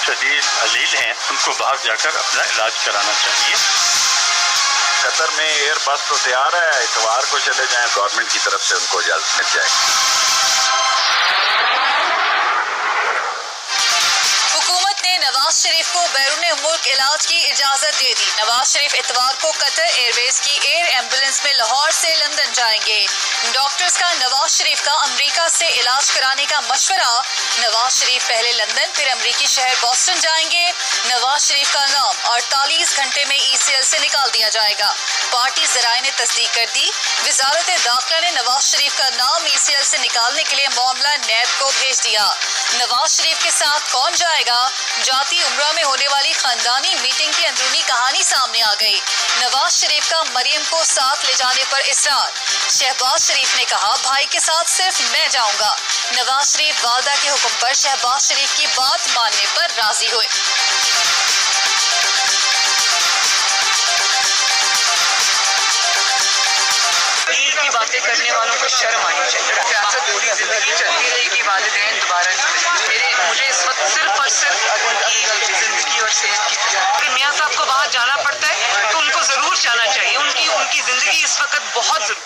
شدید علیل ہیں ان کو باہر جا کر اپنا علاج کرانا چاہیے۔ قطر میں ایئر بس تو تیار ہے، اتوار کو چلے جائیں، گورنمنٹ کی طرف سے ان کو اجازت مل جائے گی۔ حکومت نے نواز شریف کو بیرون ملک علاج کی اجازت دے دی۔ نواز شریف اتوار کو قطر ایئر ویز کی ایئر ایمبولینس میں لاہور سے لندن جائیں گے۔ ڈاکٹرز کا نواز شریف کا امریکہ سے علاج کرانے کا مشورہ۔ نواز شریف پہلے لندن پھر امریکی شہر بوسٹن جائیں گے۔ نواز شریف کا نام 48 گھنٹے میں ECL سے نکال دیا جائے گا۔ پارٹی ذرائع نے تصدیق کر دی۔ وزارت داخلہ نے نواز شریف کا نام ECL سے نکالنے کے لیے معاملہ نیب کو بھیج دیا۔ نواز شریف کے ساتھ کون جائے گا؟ جاتی عمرہ میں ہونے والی خاندانی میٹنگ کی اندرونی کہانی سامنے آ گئی۔ نواز شریف کا مریم کو ساتھ لے جانے پر اصرار۔ شہباز شریف نے کہا بھائی کے ساتھ صرف میں جاؤں گا۔ نواز شریف والدہ کے حکم پر شہباز شریف کی بات ماننے پر راضی ہوئے۔ دین کی باتیں کرنے والوں کو شرم آنی چاہیے۔ سیاست پوری زندگی چلتی رہے گی، والدین دوبارہ نہیں ملے۔ مجھے اس وقت صرف اور صرف ان کی زندگی اور صحت کی فکر ہے۔ اگر میاں صاحب کو باہر جانا پڑتا ہے تو ان کو ضرور جانا چاہیے۔ ان کی زندگی اس وقت بہت ضروری۔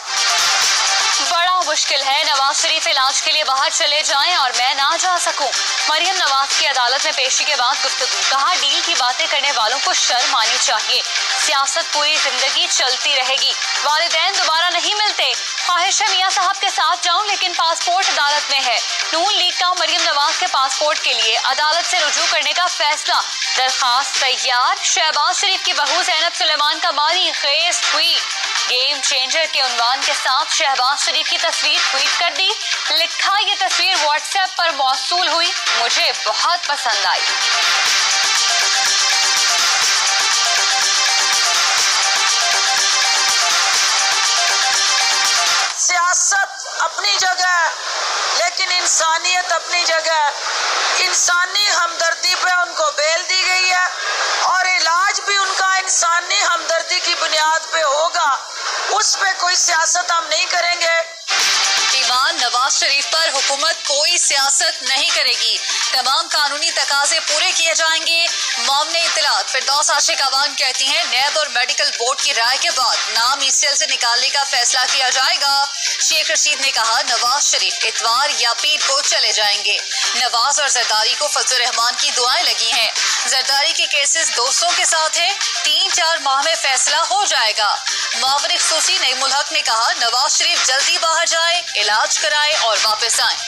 بڑا مشکل ہے نواز شریف علاج کے لیے باہر چلے جائیں اور میں نہ جا سکوں۔ مریم نواز کی عدالت میں پیشی کے بعد گفتگو۔ کہا ڈیل کی باتیں کرنے والوں کو شرم آنی چاہیے۔ سیاست پوری زندگی چلتی رہے گی، والدین دوبارہ نہیں ملتے۔ خواہش ہے میاں صاحب کے ساتھ جاؤں لیکن پاسپورٹ عدالت میں ہے۔ نون لیگ کا مریم نواز کے پاسپورٹ کے لیے عدالت سے رجوع کرنے کا فیصلہ۔ درخواست تیار۔ شہباز شریف کی بہو زینب سلیمان کا مانی خیز ٹویٹ۔ گیم چینجر کے عنوان کے ساتھ شہباز شریف کی تصویر ٹویٹ کر دی۔ لکھا یہ تصویر واٹس ایپ پر موصول ہوئی، مجھے بہت پسند آئی۔ سیاست اپنی جگہ لیکن انسانیت اپنی جگہ۔ انسانی ہمدردی پہ ان کو بیل دی گئی ہے اور علاج بھی ان کا انسانی ہمدردی کی بنیاد پہ ہوگا، اس پہ کوئی سیاست ہم نہیں کریں گے۔ ایمان نواز شریف پر حکومت کوئی سیاست نہیں کرے گی، تمام قانونی تقاضے پورے کیے جائیں گے۔ معمر اطلاعات فردوس عاشق اوان کہتی ہیں نیب اور میڈیکل بورڈ کی رائے کے بعد نام ECL سے نکالنے کا فیصلہ کیا جائے گا۔ شیخ رشید نے کہا نواز شریف اتوار یا پیر کو چلے جائیں گے۔ نواز اور زرداری کو فضل الرحمان کی دعائیں لگی ہیں۔ زرداری کے کیسز دوستوں کے ساتھ ہیں، 3-4 ماہ میں فیصلہ ہو جائے گا۔ معاون خصوصی نعیم الحق نے کہا نواز شریف جلدی باہر جائیں، علاج کرائیں اور واپس آئیں۔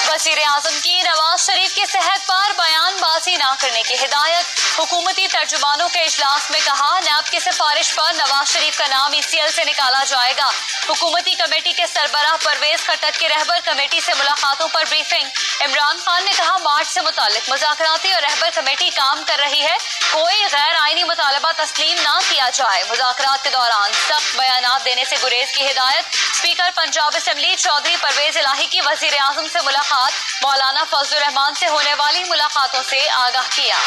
وزیر اعظم کی نواز شریف کی صحت پر بیان بازی نہ کرنے کی ہدایت۔ حکومتی ترجمانوں کے اجلاس میں کہا نیب کی سفارش پر نواز شریف کا نام ECL سے نکالا جائے گا۔ حکومتی کمیٹی کے سربراہ پرویز خٹک کی رہبر کمیٹی سے ملاقاتوں پر بریفنگ۔ عمران خان نے کہا مارچ سے متعلق مذاکراتی اور رہبر کمیٹی کام کر رہی ہے، کوئی غیر آئینی مطالبہ تسلیم نہ کیا جائے۔ مذاکرات کے دوران سخت بیانات دینے سے گریز کی ہدایت۔ اسپیکر پنجاب اسمبلی چودھری پرویز الہی کی وزیر اعظم سے ملاقات، مولانا فضل الرحمان سے ہونے والی ملاقاتوں سے آگاہ کیا۔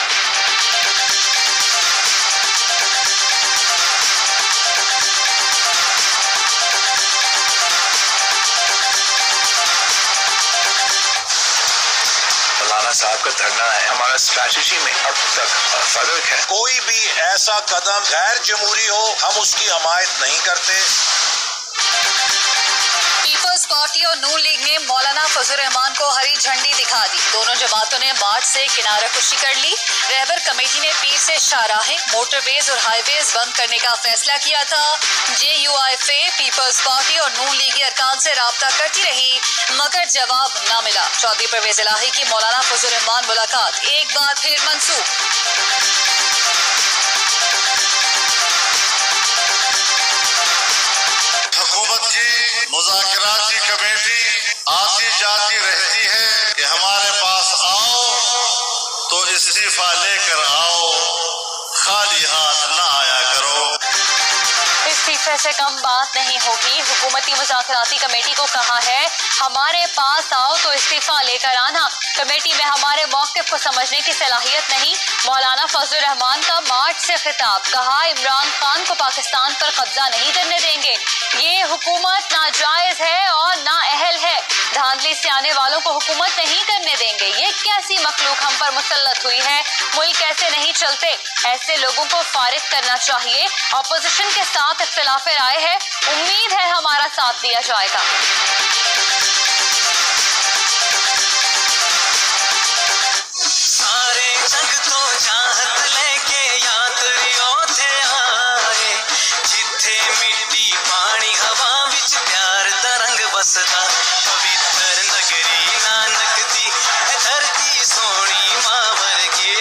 مولانا صاحب کا دھرنا ہے، ہمارا اسٹریٹجی میں اب تک فرق ہے۔ کوئی بھی ایسا قدم غیر جمہوری ہو ہم اس کی حمایت نہیں کرتے۔ پیپلز پارٹی اور نون لیگ نے مولانا فضل الرحمان کو ہری جھنڈی دکھا دی۔ دونوں جماعتوں نے مارچ سے کنارہ کشی کر لی۔ رہبر کمیٹی نے پیر سے شاہراہیں، موٹر ویز اور ہائی ویز بند کرنے کا فیصلہ کیا تھا۔ JUIFA پیپلز پارٹی اور نون لیگی ارکان سے رابطہ کرتی رہی مگر جواب نہ ملا۔ چودھری پرویز الہی کی مولانا فضل الرحمان ملاقات ایک بار پھر منسوخ۔ حکومت کی مذاکراتی کمیٹی آتی جاتی رہتی ہے کہ ہمارے پاس آؤ تو استعفیٰ لے کر آؤ، خالی ہاتھ نہ آیا کرو۔ استعفیٰ फीसद से कम बात नहीं होगी। हुकूमती मुज़ाकराती कमेटी को कहा है हमारे पास आओ तो इस्तीफा लेकर आना। कमेटी में हमारे मौक़िफ़ को समझने की सलाहियत नहीं। मौलाना फजल रहमान का मार्च से खिताब, कहा इमरान खान को पाकिस्तान पर कब्जा नहीं करने देंगे। ये हुकूमत नाजायज़ है और नाअहल है। धांधली से आने वालों को हुकूमत नहीं करने देंगे। ये कैसी मखलूक हम पर मुसल्लत हुई है। मुल्क ऐसे नहीं चलते। ऐसे लोगों को फारिग करना चाहिए। अपोजिशन के साथ इख्तिलाफ राय है। उम्मीद है हमारा साथ दिया जाएगा। सारे जग तो चाहत लेके यात्रियों थे आए, जिथे मिट्टी पानी हवा विच प्यार दा रंग बसदा। पवित्र नगरी नानक दी धरती सोनी मां वर्गी।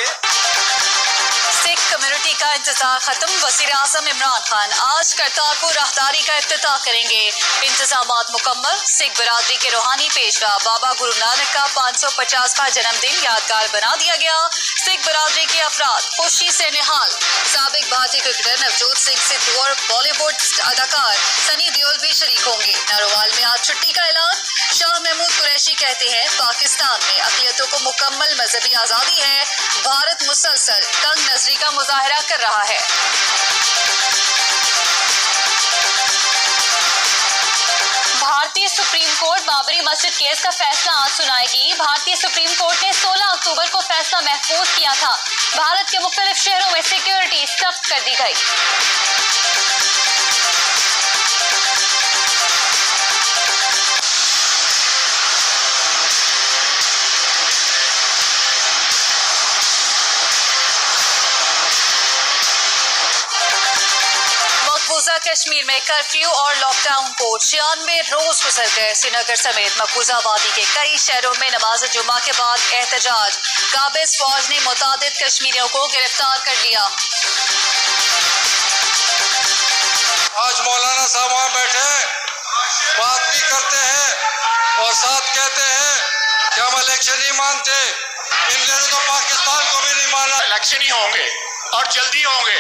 सिख कम्युनिटी का इंतजार खत्म। वज़ीर आज़म इमरान खान आज करतारपुर राहदारी का इफ्तिताह करेंगे। इंतजामात मुकम्मल। सिख बरादरी के रूहानी पेशवा बाबा गुरु नानक का 550वां जन्मदिन यादगार बना दिया गया। सिख बरादरी के अफराद खुशी से निहाल। साबिक भारतीय क्रिकेटर नवजोत सिंह सिद्धू और बॉलीवुड अदाकार सनी देओल भी शरीक होंगे। नारोवाल में आज छुट्टी का ऐलान। शाह महमूद कुरैशी कहते हैं पाकिस्तान में अक़लियतों को मुकम्मल मजहबी आज़ादी है। भारत मुसलसल तंग नजरी का मुजाहरा कर रहा है। भारतीय सुप्रीम कोर्ट बाबरी मस्जिद केस का फैसला आज सुनाएगी। भारतीय सुप्रीम कोर्ट ने 16 अक्टूबर को फैसला महफूज किया था। भारत के मुख्तलिफ शहरों में सिक्योरिटी सख्त कर दी गई। मकबूजा कश्मीर में कर्फ्यू और लॉकडाउन को 96 रोज गुजर गए। श्रीनगर समेत मकबूजा वादी के कई शहरों में नमाज जुमा के बाद एहतजाज। काबिज फौज ने मुतादिद कश्मीरियों को गिरफ्तार कर लिया। आज मौलाना साहब वहाँ बैठे बात भी करते हैं और साथ कहते हैं कि हम इलेक्शन नहीं मानते। इन्होंने तो पाकिस्तान को भी नहीं माना। इलेक्शन ही होंगे और जल्दी होंगे,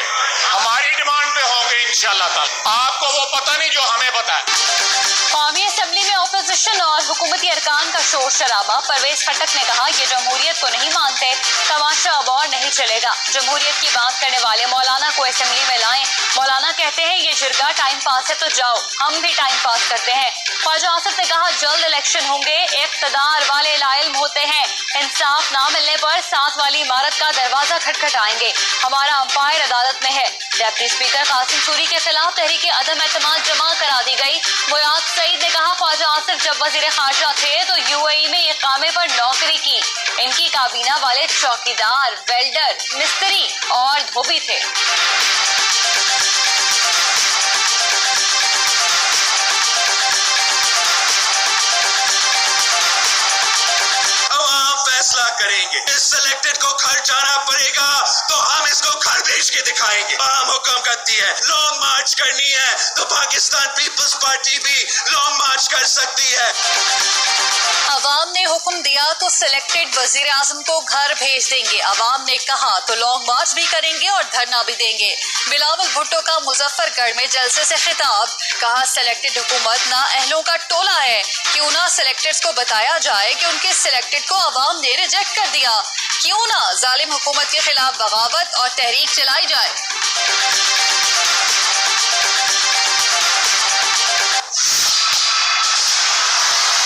हमारी डिमांड पे होंगे इंशाल्लाह ताला। आपको वो पता नहीं जो हमें पता है। कौमी असम्बली में अपोजिशन और हुकूमती अरकान का शोर शराबा। परवेज खटक ने कहा ये जमहूरियत को नहीं मानते, तमाशा अब और नहीं चलेगा। जमहूरियत की बात करने वाले मौलाना को असम्बली में लाएं। मौलाना कहते हैं ये जिरगा टाइम पास है तो जाओ, हम भी टाइम पास करते हैं। ख्वाजा आसिफ ने कहा जल्द इलेक्शन होंगे, इक़्तिदार वाले लाइल्म होते हैं। इंसाफ ना मिलने पर साथ वाली इमारत का दरवाजा खटखटाएंगे। हमारा अंपायर अदालत में है। डिप्टी स्पीकर कासिम सूरी के खिलाफ तहरीक अदम एतमाद जमा करा दी गई। मुराद सईद ने कहा ख्वाजा आसिफ जब वजीर खारजा थे तो यूएई में इकामे पर नौकरी की। इनकी काबीना वाले चौकीदार, वेल्डर, मिस्त्री और धोबी थे। फैसला करेंगे। इस सिलेक्टेड को घर जाना पड़ेगा तो हम इसको घर भेज के दिखाएंगे। हम हुक्म करती है लॉन्ग मार्च करनी है तो पाकिस्तान पीपल्स पार्टी भी लॉन्ग मार्च कर सकती है। अवाम ने हुक्म दिया तो सिलेक्टेड वजीर आजम को घर भेज देंगे। अवाम ने कहा तो लॉन्ग मार्च भी करेंगे और धरना भी देंगे। बिलावल भुट्टो का मुजफ्फरगढ़ में जलसे से खिताब। कहा सिलेक्टेड हुकूमत ना अहलों का टोला है। क्यों ना सिलेक्टेड को बताया जाए कि उनके सिलेक्टेड को अवाम ने रिजेक्ट कर दिया। क्यों ना जालिम हुकूमत के खिलाफ बगावत और तहरीक चलाई जाए।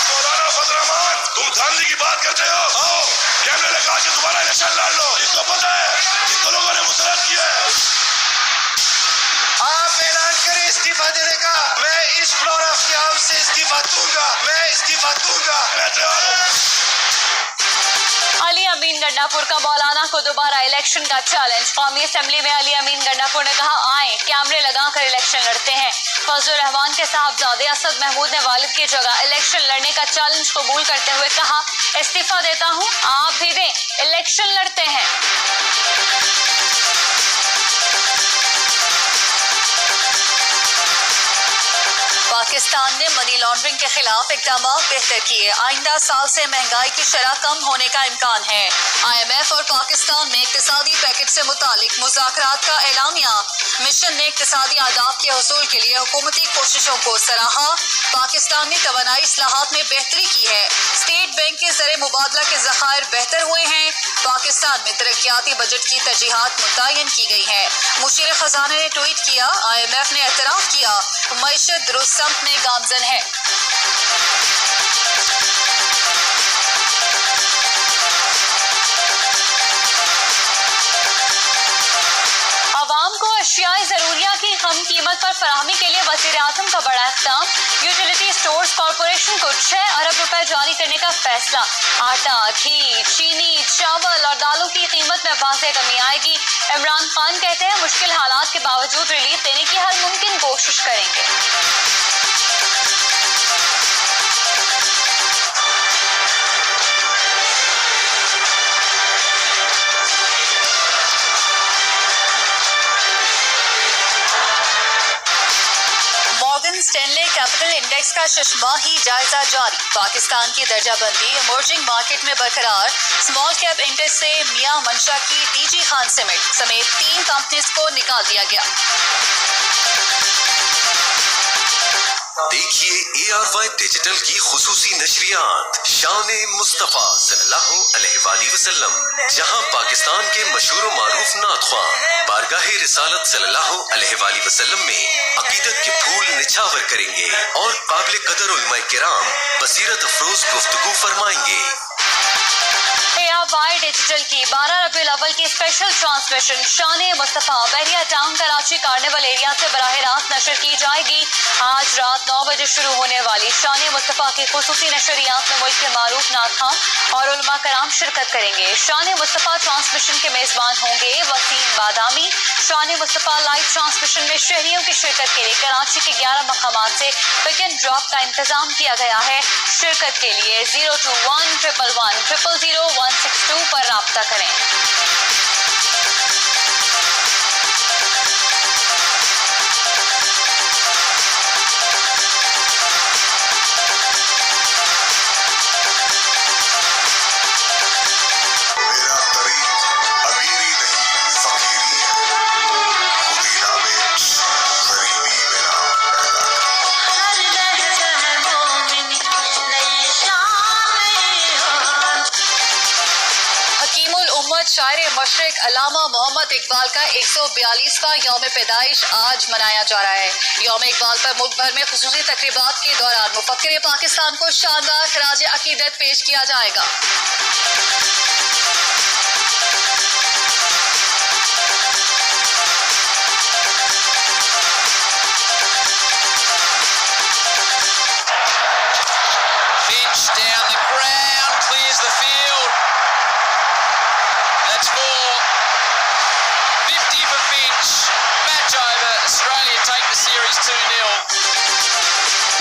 मौलाना फजल रहमान, तुम धांधली की बात करते हो? आओ कैमरे लगा के दोबारा इलेक्शन लड़ लो। इनको पता है इनको लोगों ने मुसरत किया है। आप ऐलान करें इस्तीफा देने का। मैं इस फ्लोर ऑफ के हाउस से इस्तीफा दूंगा। मैं इस्तीफा दूंगा। मैं तैयार हूं। अली अमीन गंडापुर का मौलाना को दोबारा इलेक्शन का चैलेंज। कौमी असेंबली में अली अमीन गंडापुर ने कहा आए कैमरे लगाकर इलेक्शन लड़ते हैं। फजल रहमान के साहबजादे असद महमूद ने वालिद की जगह इलेक्शन लड़ने का चैलेंज कबूल करते हुए कहा इस्तीफा देता हूं, आप भी दें, इलेक्शन लड़ते हैं। पाकिस्तान ने मनी लॉन्ड्रिंग के खिलाफ इकदामात बेहतर किए। आइंदा साल से महंगाई की शरह कम होने का इम्कान है। IMF और पाकिस्तान में इक्तिसादी पैकेज से मुतालिक मुज़ाकरात का एलामिया। मिशन ने इक्तिसादी अहदाफ के हसूल के लिए हुकूमती कोशिशों को सराहा। पाकिस्तान ने तवानाई इस्लाहात में बेहतरी की है। स्टेट बैंक के ज़र मुबादला के ज़खायर बेहतर हुए हैं। पाकिस्तान में तरक्याती बजट की तरजीहात मुतय्यन की गई हैं। मुशीर खजाना ने ट्वीट किया, IMF ने एतराफ़ किया, मईशत दुरुस्त सम्त में गामजन है। अशियाए ज़रूरिया की कम कीमत पर फराहमी के लिए वज़ीर-ए-आज़म का बड़ा इक़दाम। यूटिलिटी स्टोर्स कॉरपोरेशन को 6 अरब रुपए जारी करने का फैसला। आटा, घी, चीनी, चावल और दालों की कीमत में वाज़ेह कमी आएगी। इमरान खान कहते हैं मुश्किल हालात के बावजूद रिलीफ देने की हर मुमकिन कोशिश करेंगे। स्टैनले कैपिटल इंडेक्स का शशमाही जायजा जारी। पाकिस्तान की दर्जाबंदी इमर्जिंग मार्केट में बरकरार। स्मॉल कैप इंडेक्स से मियां मंशा की DG खान सीमेंट समेत 3 कंपनीज को निकाल दिया गया। देखिए ARY डिजिटल की खुसूसी नशरियात शान मुस्तफ़ा सल्लल्लाहु अलैहि वसल्लम, जहां पाकिस्तान के मशहूर मारूफ नातख्वा बारगाह रिसालत सल्लल्लाहु अलैहि वसल्लम में अकीदत के फूल निछावर करेंगे और काबिल कदर उलमा किराम बसीरत अफरोज गुफ्तगू फरमाएंगे। ARY डिजिटल की 12 रबीउल अव्वल की स्पेशल ट्रांसमिशन शान मुस्तफ़ा बहरिया टाउन कराची कार्निवल एरिया से बराह रास्त नशर की जाएगी। आज रात 9 बजे शुरू होने वाली शान मुस्तफ़ा की खुसूसी नशरियात में मुल्क के मारूफ नातख़्वां और उलमा कराम शिरकत करेंगे। शान मुस्तफ़ा ट्रांसमिशन के मेज़बान होंगे वसीम बादामी। शान मुस्तफ़ा लाइव ट्रांसमिशन में शहरियों की शिरकत के लिए कराची के 11 मकामात से पिक एंड ड्रॉप का इंतजाम किया गया है। शिरकत के लिए 02111000162 पर राब्ता करें। शायर मशरिक अल्लामा मोहम्मद इकबाल का 142वां यौम पैदाइश आज मनाया जा रहा है। यौम इकबाल पर मुल्क भर में खुसूसी तकरीबात के दौरान मुफक्किर पाकिस्तान को शानदार खराज अकीदत पेश किया जाएगा।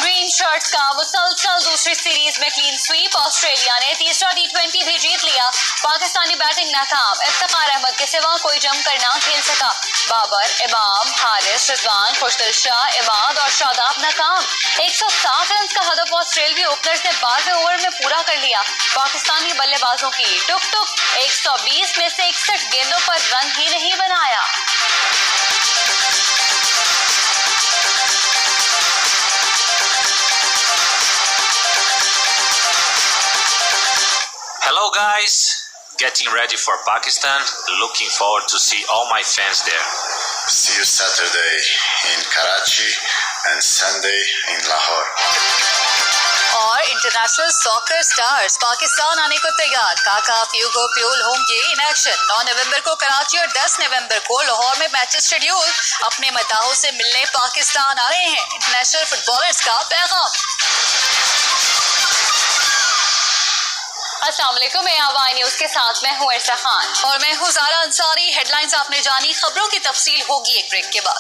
ग्रीन शर्ट्स का मुसलसल दूसरी सीरीज में क्लीन स्वीप। ऑस्ट्रेलिया ने तीसरा T20 भी जीत लिया। पाकिस्तानी बैटिंग नाकाम। इफ्तिखार अहमद के सिवा कोई जमकर ना खेल सका। बाबर, इमाम, हारिस, रिजवान, खुशदिल शाह, इमाद और शादाब नाकाम। 107 रन का हदफ ऑस्ट्रेलियावी ओपनर्स ने 12वें ओवर में पूरा कर लिया। पाकिस्तानी बल्लेबाजों की टुक टुक 120 में से 61 गेंदों पर रन ही नहीं बनाया। Hello guys, getting ready for Pakistan, looking forward to see all my fans there. See you Saturday in Karachi and Sunday in Lahore. और इंटरनेशनल सॉकर स्टार्स पाकिस्तान आने को तैयार। काका, फ्यूगो, प्यूल होंगे इन एक्शन। 9 नवंबर को कराची और 10 नवंबर को लाहौर में मैचेस शेड्यूल। अपने मदाहों से मिलने पाकिस्तान आ रहे हैं इंटरनेशनल फुटबॉलर्स का पैगाम। अस्सलाम वालेकुम, मैं ARY न्यूज़ के साथ मैं हूं इरसा खान और मैं हूं ज़ारा अंसारी। हेडलाइंस आपने जानी, खबरों की तफसील होगी एक ब्रेक के बाद।